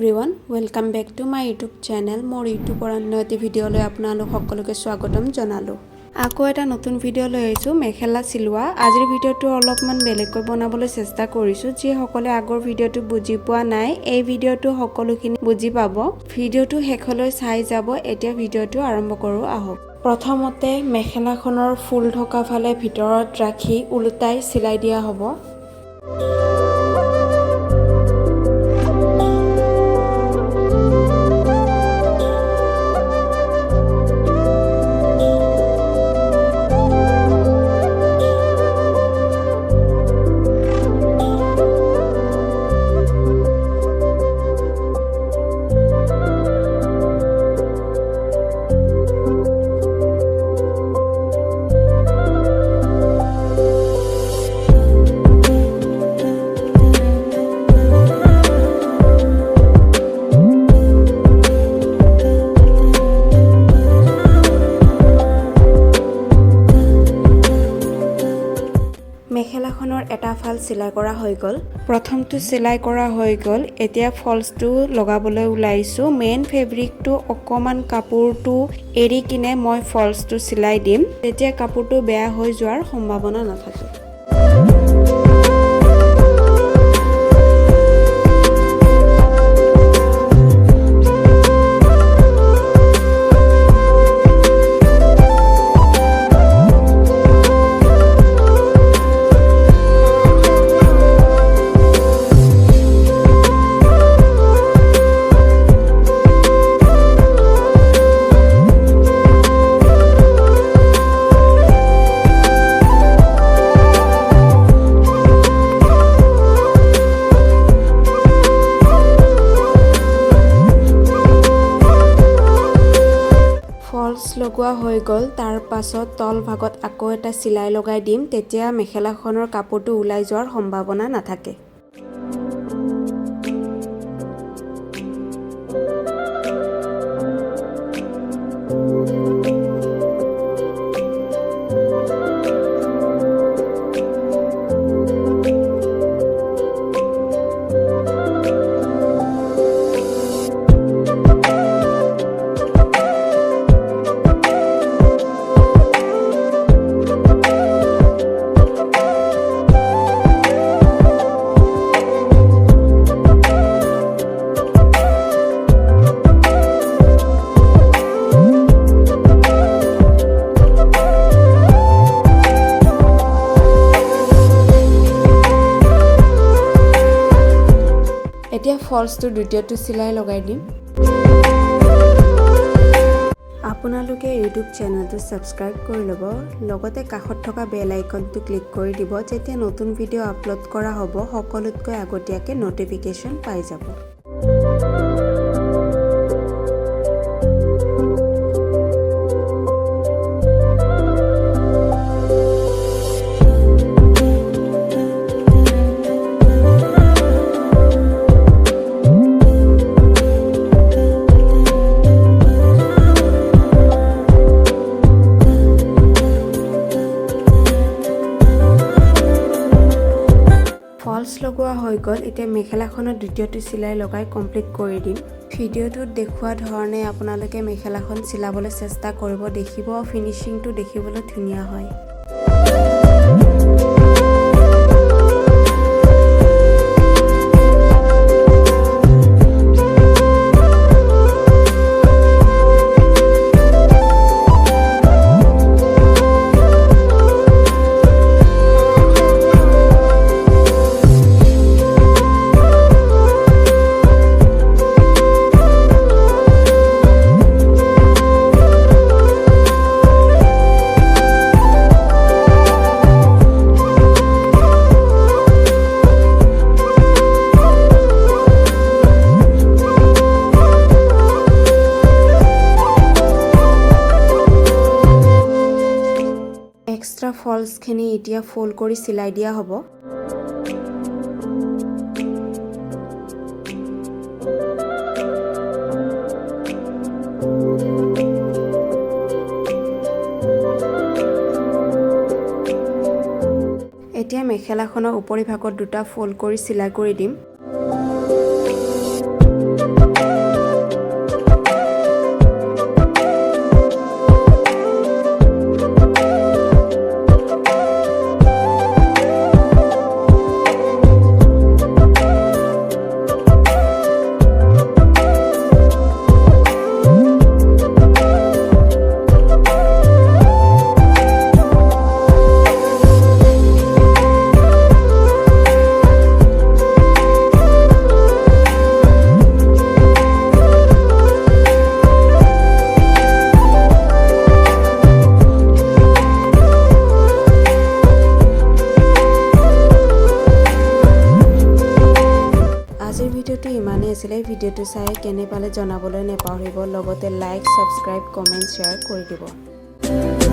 everyone, welcome back to my YouTube channel. More YouTube or another video লৈ আপোনালোক সকলোকে স্বাগতম জনালো। আকৌ এটা নতুন ভিডিও লৈ আহিছো মেখেলা চিলোৱা। আজিৰ ভিডিওটো অলপমান বেলেগকৈ বনাবলৈ চেষ্টা কৰিছো। যি সকলে আগৰ ভিডিওটো বুজি পোৱা নাই, এই ভিডিওটো সকলোখিনি বুজি পাব। ভিডিওটো শেষলৈ চাই যাব। এতিয়া ভিডিওটো আৰম্ভ কৰো আহক। প্ৰথমতে মেখেলাখনৰ ফুল থকা ফালে ভিতৰত ৰাখি উল্টাই চিলাই দিয়া হ'ব। মেখেলাখনৰ এটা ফাল চিলাই কৰা হৈ গল। প্ৰথমটো চিলাই কৰা হৈ গল। এতিয়া ফলছটো লগাবলৈ ওলাইছো। মেইন ফেব্ৰিকটো অকমান কাপোৰটো এৰি কিনে মই ফলছটো চিলাই দিম। তেতিয়া কাপোৰটো বেয়া হৈ যোৱাৰ সম্ভাৱনা নাথাকে। লগোৱা হৈ গল। তাৰ পাছত তল ভাগত আকৌ এটা চিলাই লগাই দিম। তেতিয়া মেখেলাখনৰ কাপোৰটো ওলাই যোৱাৰ সম্ভাৱনা নাথাকে। এতিয়া ফলছটো দ্বিতীয়টো চিলাই লগাই দিম। আপোনালোকে ইউটিউব চেনেলটো সাবস্ক্ৰাইব কৰি ল'ব। লগতে কাষত থকা বেল আইকনটো ক্লিক কৰি দিব। যেতিয়া নতুন ভিডিও আপলোড কৰা হ'ব সকলোতকৈ আগতীয়াকৈ নটিফিকেশ্যন পাই যাব। ফলছ লগোৱা হৈ গল। এতিয়া মেখেলাখনৰ দ্বিতীয়টো চিলাই লগাই কমপ্লিট কৰি দিম। ভিডিওটোত দেখুওৱা ধৰণে আপোনালোকে মেখেলাখন চিলাবলৈ চেষ্টা কৰিব। দেখিব ফিনিচিংটো দেখিবলৈ ধুনীয়া হয়। এক্সট্ৰা ফলছখিনি এতিয়া ফোল্ড কৰি চিলাই দিয়া হ'ব। এতিয়া মেখেলাখনৰ উপৰি ভাগত দুটা ফোল্ড কৰি চিলাই কৰি দিম। লাগিছিলে ভিডিঅ'টো চাই কেনে পালে জনাবলৈ নেপাহৰিব লগতে লাইক সাবস্ক্ৰাইব কমেন্ট শ্বেয়াৰ কৰি দিব